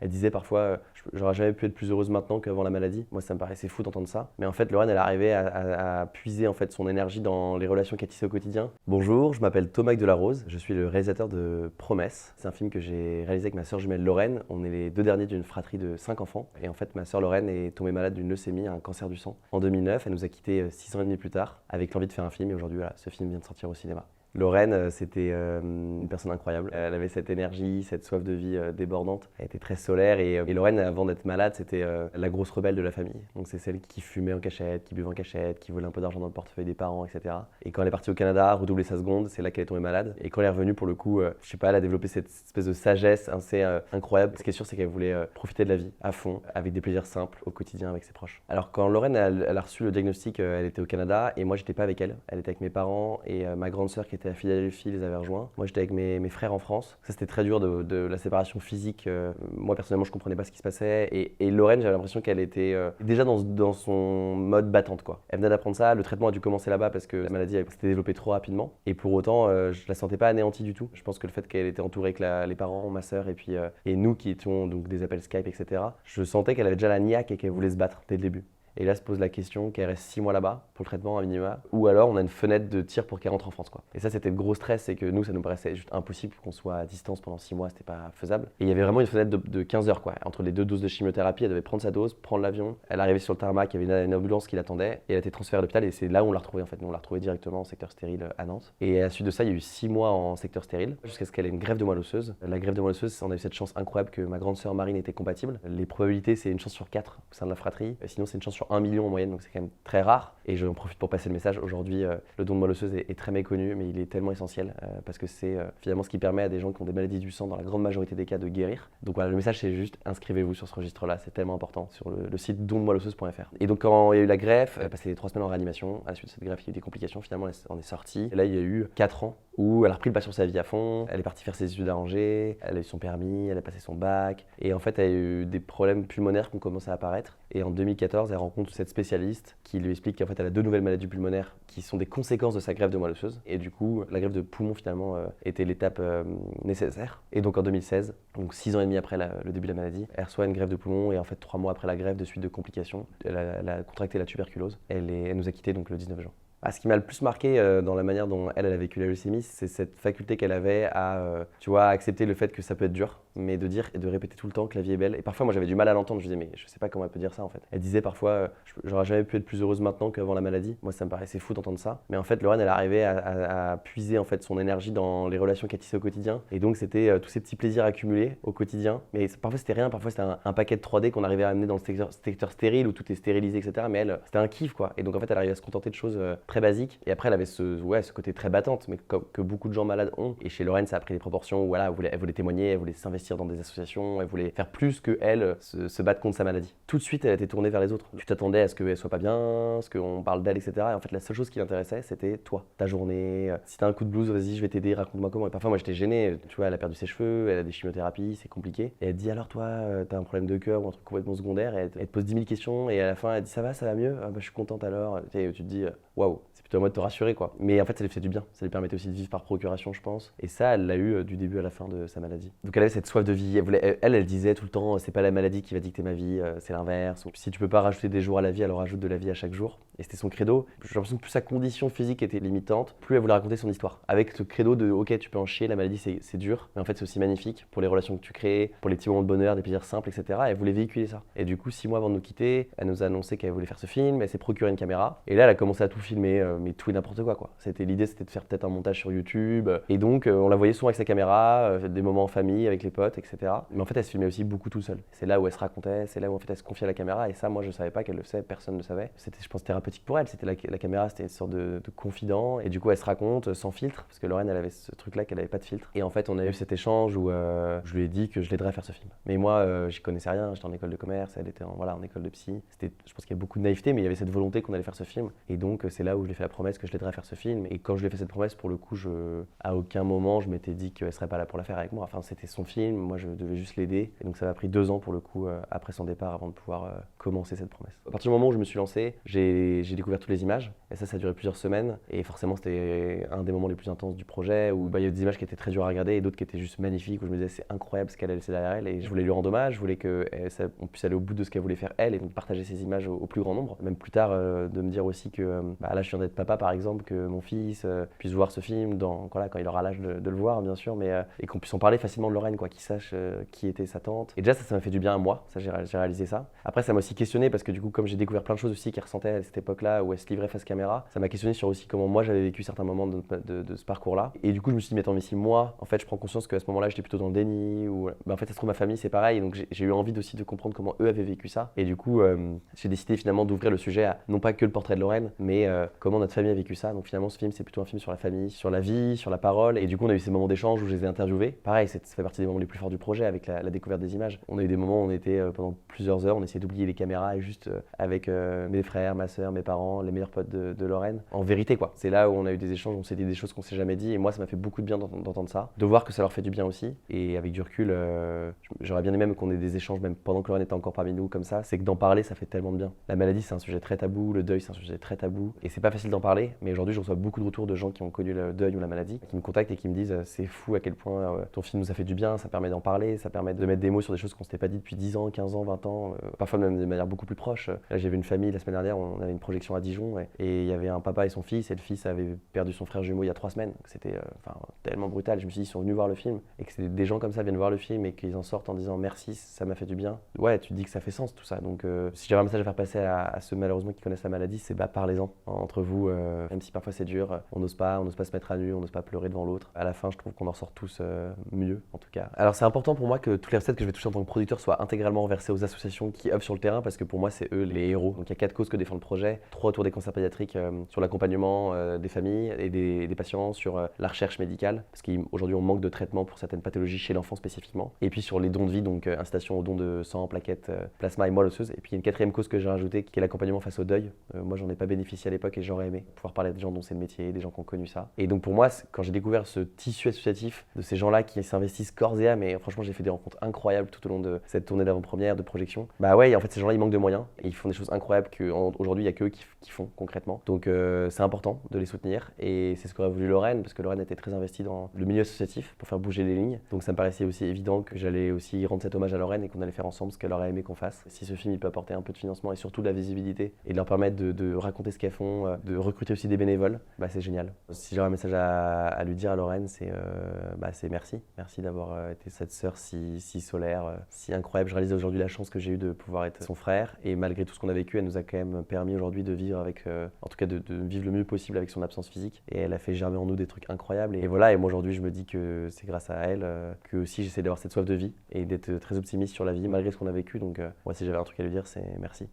Elle disait parfois, j'aurais jamais pu être plus heureuse maintenant qu'avant la maladie. Moi, ça me paraissait fou d'entendre ça. Mais en fait, Lorraine, elle arrivait à puiser en fait son énergie dans les relations qu'elle tissait au quotidien. Bonjour, je m'appelle Thomas Delarose. Je suis le réalisateur de Promesse. C'est un film que j'ai réalisé avec ma sœur jumelle Lorraine. On est les deux derniers d'une fratrie de 5 enfants. Et en fait, ma sœur Lorraine est tombée malade d'une leucémie, un cancer du sang, en 2009. Elle nous a quittés 6 ans et demi plus tard, avec l'envie de faire un film. Et aujourd'hui, voilà, ce film vient de sortir au cinéma. Lorraine, c'était une personne incroyable. Elle avait cette énergie, cette soif de vie débordante. Elle était très solaire et Lorraine, avant d'être malade, c'était la grosse rebelle de la famille. Donc c'est celle qui fumait en cachette, qui buvait en cachette, qui volait un peu d'argent dans le portefeuille des parents, etc. Et quand elle est partie au Canada, redoubler sa seconde, c'est là qu'elle est tombée malade. Et quand elle est revenue, pour le coup, je sais pas, elle a développé cette espèce de sagesse assez incroyable. Ce qui est sûr, c'est qu'elle voulait profiter de la vie à fond, avec des plaisirs simples au quotidien avec ses proches. Alors quand Lorraine elle a reçu le diagnostic, elle était au Canada et moi j'étais pas avec elle. Elle était avec mes parents et ma grande sœur qui était à Philadelphie les avait rejoints. Moi j'étais avec mes frères en France. Ça c'était très dur de la séparation physique. Moi personnellement je comprenais pas ce qui se passait et Lorraine j'avais l'impression qu'elle était déjà dans son mode battante quoi. Elle venait d'apprendre ça, le traitement a dû commencer là-bas parce que la maladie s'était développée trop rapidement et pour autant je la sentais pas anéantie du tout. Je pense que le fait qu'elle était entourée avec les parents, ma sœur et nous qui étions donc des appels Skype etc. Je sentais qu'elle avait déjà la niaque et qu'elle voulait se battre dès le début. Et là se pose la question qu'elle reste 6 mois là-bas pour le traitement à minima, ou alors on a une fenêtre de tir pour qu'elle rentre en France quoi. Et ça c'était le gros stress, c'est que nous ça nous paraissait juste impossible qu'on soit à distance pendant 6 mois, c'était pas faisable. Et il y avait vraiment une fenêtre de 15 heures quoi. Entre les 2 doses de chimiothérapie, elle devait prendre sa dose, prendre l'avion, elle arrivait sur le tarmac, il y avait une ambulance qui l'attendait, et elle a été transférée à l'hôpital et c'est là où on l'a retrouvée en fait. Nous on l'a retrouvée directement en secteur stérile à Nantes. Et à la suite de ça, il y a eu 6 mois en secteur stérile, jusqu'à ce qu'elle ait une greffe de moelle osseuse. La greffe de moelle osseuse, on a eu cette chance incroyable que ma grande sœur Marine était compatible. Les probabilités c'est une chance sur 4 au sein de la fratrie, sinon c'est une chance sur 1 million en moyenne, donc c'est quand même très rare. Et j'en profite pour passer le message. Aujourd'hui, le don de moelle osseuse est très méconnu, mais il est tellement essentiel parce que c'est finalement ce qui permet à des gens qui ont des maladies du sang, dans la grande majorité des cas, de guérir. Donc voilà, le message c'est juste inscrivez-vous sur ce registre-là, c'est tellement important, sur le site dondemoelleosseuse.fr. Et donc quand il y a eu la greffe, elle a passé 3 semaines en réanimation. À la suite de cette greffe, il y a eu des complications. Finalement, elle en est sortie. Et là, il y a eu 4 ans où elle a repris le pas sur sa vie à fond. Elle est partie faire ses études à Angers, elle a eu son permis, elle a passé son bac. Et en fait, elle a eu des problèmes pulmonaires qui ont commencé à apparaître. Et en 2014, elle rencontre cette spécialiste qui lui explique qu'en fait, elle a 2 nouvelles maladies pulmonaires qui sont des conséquences de sa greffe de moelle osseuse. Et du coup, la greffe de poumon, finalement, était l'étape nécessaire. Et donc en 2016, donc 6 ans et demi après le début de la maladie, elle reçoit une greffe de poumon et en fait 3 mois après la greffe, de suite de complications, elle a contracté la tuberculose. Elle nous a quittés donc le 19 juin. Ce qui m'a le plus marqué dans la manière dont elle a vécu la leucémie, c'est cette faculté qu'elle avait à, accepter le fait que ça peut être dur, mais de dire et de répéter tout le temps que la vie est belle. Et parfois, moi, j'avais du mal à l'entendre. Je disais, mais je sais pas comment elle peut dire ça en fait. Elle disait parfois, j'aurais jamais pu être plus heureuse maintenant qu'avant la maladie. Moi, ça me paraissait fou d'entendre ça. Mais en fait, Lorraine, elle arrivait à puiser en fait son énergie dans les relations qu'elle tissait au quotidien. Et donc, c'était tous ces petits plaisirs accumulés au quotidien. Mais parfois, c'était rien. Parfois, c'était un paquet de 3D qu'on arrivait à amener dans le secteur stérile où tout est stérilisé, etc. Mais elle, c'était un kiff quoi. Et donc, en fait, elle arrivait à se contenter de choses très basiques. Et après, elle avait ce côté très battante, mais que beaucoup de gens malades ont. Et chez Lorraine, ça a pris des proportions où voilà, elle voulait témoigner, elle voulait s'investir dans des associations, elle voulait faire plus que elle se battre contre sa maladie. Tout de suite, elle était tournée vers les autres. Tu t'attendais à ce qu'elle soit pas bien, à ce qu'on parle d'elle, etc. Et en fait, la seule chose qui l'intéressait, c'était toi, ta journée. Si t'as un coup de blues, vas-y, je vais t'aider, raconte-moi comment. Et parfois, moi, j'étais gêné. Tu vois, elle a perdu ses cheveux, elle a des chimiothérapies, c'est compliqué. Et elle te dit alors, toi, t'as un problème de cœur ou un truc complètement secondaire. Et elle te pose 10 000 questions. Et à la fin, elle dit ça va mieux. Ah, bah, je suis contente alors. Et tu te dis waouh. Plutôt en mode te rassurer quoi. Mais en fait ça lui faisait du bien, ça lui permettait aussi de vivre par procuration je pense. Et ça elle l'a eu du début à la fin de sa maladie. Donc elle avait cette soif de vie, elle disait tout le temps c'est pas la maladie qui va dicter ma vie, c'est l'inverse. Ou, si tu peux pas rajouter des jours à la vie alors rajoute de la vie à chaque jour. Et c'était son credo. J'ai l'impression que plus sa condition physique était limitante, plus elle voulait raconter son histoire. Avec ce credo de ok tu peux en chier, la maladie c'est dur, mais en fait c'est aussi magnifique pour les relations que tu crées, pour les petits moments de bonheur, des plaisirs simples, etc. Et elle voulait véhiculer ça. Et du coup 6 mois avant de nous quitter, elle nous a annoncé qu'elle voulait faire ce film, elle s'est procuré une caméra. Et là elle a commencé à tout filmer, mais tout et n'importe quoi. L'idée c'était de faire peut-être un montage sur YouTube. Et donc on la voyait souvent avec sa caméra, des moments en famille, avec les potes, etc. Mais en fait elle se filmait aussi beaucoup tout seule. C'est là où elle se racontait, c'est là où en fait elle se confiait à la caméra. Et ça moi je savais pas qu'elle le faisait, personne ne le savait. C'était je pense thérapeutique pour elle, c'était la caméra c'était une sorte de confident. Et du coup elle se raconte sans filtre, parce que Lorraine elle avait ce truc là qu'elle avait pas de filtre. Et en fait on a eu cet échange où je lui ai dit que je l'aiderais à faire ce film. Mais moi j'y connaissais rien, j'étais en école de commerce, elle était en école de psy. Je pense qu'il y a beaucoup de naïveté, mais il y avait cette volonté qu'on allait faire ce film. Et donc c'est là où je lui ai fait la promesse que je l'aiderais à faire ce film. Et quand je lui ai fait cette promesse, pour le coup, à aucun moment je m'étais dit qu'elle serait pas là pour la faire avec moi. Enfin, c'était son film, moi je devais juste l'aider. Et donc ça m'a pris 2 ans pour le coup, après son départ, avant de pouvoir commencer cette promesse. À partir du moment où je me suis lancé, j'ai découvert toutes les images. Et ça a duré plusieurs semaines. Et forcément, c'était un des moments les plus intenses du projet, où il y avait des images qui étaient très dures à regarder et d'autres qui étaient juste magnifiques, où je me disais c'est incroyable ce qu'elle a laissé derrière elle. Et je voulais lui rendre hommage, je voulais qu'on puisse aller au bout de ce qu'elle voulait faire elle, et donc partager ces images au plus grand nombre. Même plus tard, de me dire aussi que là je viens d'être papa par exemple, que mon fils puisse voir ce film quand il aura l'âge de le voir bien sûr, mais et qu'on puisse en parler facilement de Lorraine, qu'il sache qui était sa tante. Et déjà ça m'a fait du bien à moi, ça j'ai réalisé ça. Après ça m'a aussi questionné parce que du coup comme j'ai découvert plein de choses aussi qu'elle ressentait à cette époque-là, où elle se livrait face caméra, ça m'a questionné sur aussi comment moi j'avais vécu certains moments de ce parcours-là. Et du coup je me suis dit mais attends, mais si moi en fait je prends conscience qu'à ce moment-là j'étais plutôt dans le déni, ou en fait ça se trouve ma famille c'est pareil, donc j'ai eu envie aussi de comprendre comment eux avaient vécu ça. Et du coup j'ai décidé finalement d'ouvrir le sujet à non pas que le portrait de Lorraine, mais comment notre famille a vécu ça. Donc finalement ce film c'est plutôt un film sur la famille, sur la vie, sur la parole. Et du coup on a eu ces moments d'échange où je les ai interviewés. Pareil, ça fait partie des moments les plus forts du projet avec la découverte des images. On a eu des moments où on était pendant plusieurs heures, on essayait d'oublier les caméras et juste avec mes frères, ma soeur, mes parents, les meilleurs potes de Lorraine. En vérité quoi, c'est là où on a eu des échanges, on s'est dit des choses qu'on s'est jamais dit, et moi ça m'a fait beaucoup de bien d'entendre ça, de voir que ça leur fait du bien aussi. Et avec du recul, j'aurais bien aimé même qu'on ait des échanges même pendant que Lorraine était encore parmi nous comme ça. C'est que d'en parler ça fait tellement de bien. La maladie c'est un sujet très tabou, le deuil c'est un sujet très tabou, et c'est pas facile d'en parler. Mais aujourd'hui je reçois beaucoup de retours de gens qui ont connu le deuil ou la maladie, qui me contactent et qui me disent c'est fou à quel point ton film nous a fait du bien, ça permet d'en parler, ça permet de mettre des mots sur des choses qu'on s'était pas dit depuis 10 ans, 15 ans, 20 ans, parfois même de manière beaucoup plus proche. Là j'ai vu une famille la semaine dernière, on avait une projection à Dijon, et il y avait un papa et son fils, et le fils avait perdu son frère jumeau il y a 3 semaines. C'était tellement brutal. Je me suis dit ils sont venus voir le film, et que des gens comme ça viennent voir le film et qu'ils en sortent en disant merci, ça m'a fait du bien. Ouais, tu te dis que ça fait sens tout ça. Donc si j'avais un message à faire passer à ceux malheureusement qui connaissent la maladie, c'est parlez-en entre vous, même si parfois c'est dur, on n'ose pas se mettre à nu, on n'ose pas pleurer devant l'autre. À la fin je trouve qu'on en sort tous mieux en tout cas. Alors c'est important pour moi que toutes les recettes que je vais toucher en tant que producteur soient intégralement versées aux associations qui œuvrent sur le terrain, parce que pour moi c'est eux les héros. Donc il y a 4 causes que défend le projet, 3 autour des cancers pédiatriques, sur l'accompagnement des familles et des patients, sur la recherche médicale, parce qu'aujourd'hui on manque de traitement pour certaines pathologies chez l'enfant spécifiquement, et puis sur les dons de vie, donc incitation aux dons de sang, plaquettes, plasma et moelle osseuse. Et puis il y a une 4e cause que j'ai rajoutée qui est l'accompagnement face au deuil. Moi j'en ai pas bénéficié à l'époque et j'aurais aimé pouvoir parler à des gens dont c'est le métier, des gens qui ont connu ça. Et donc pour moi quand j'ai découvert ce tissu associatif de ces gens-là qui s'investissent corps et âme, et franchement j'ai fait des rencontres incroyables tout au long de cette tournée d'avant-première, de projection. Ouais, en fait ces gens-là ils manquent de moyens et ils font des choses incroyables qu'aujourd'hui il y a qu'eux qui font concrètement. Donc c'est important de les soutenir, et c'est ce qu'aurait voulu Lorraine, parce que Lorraine était très investie dans le milieu associatif pour faire bouger les lignes. Donc ça me paraissait aussi évident que j'allais aussi rendre cet hommage à Lorraine et qu'on allait faire ensemble ce qu'elle aurait aimé qu'on fasse. Si ce film il peut apporter un peu de financement et surtout de la visibilité et de leur permettre de raconter ce qu'elles font, de recruter aussi des bénévoles, c'est génial. Si j'avais un message à lui dire à Lorraine, c'est merci. Merci d'avoir été cette sœur si solaire, si incroyable. Je réalise aujourd'hui la chance que j'ai eue de pouvoir être son frère, et malgré tout ce qu'on a vécu, elle nous a quand même permis aujourd'hui de vivre en tout cas de vivre le mieux possible avec son absence physique, et elle a fait germer en nous des trucs incroyables. Et voilà, et moi aujourd'hui je me dis que c'est grâce à elle que aussi j'essaie d'avoir cette soif de vie et d'être très optimiste sur la vie malgré ce qu'on a vécu. Donc moi si j'avais un truc à lui dire, c'est merci.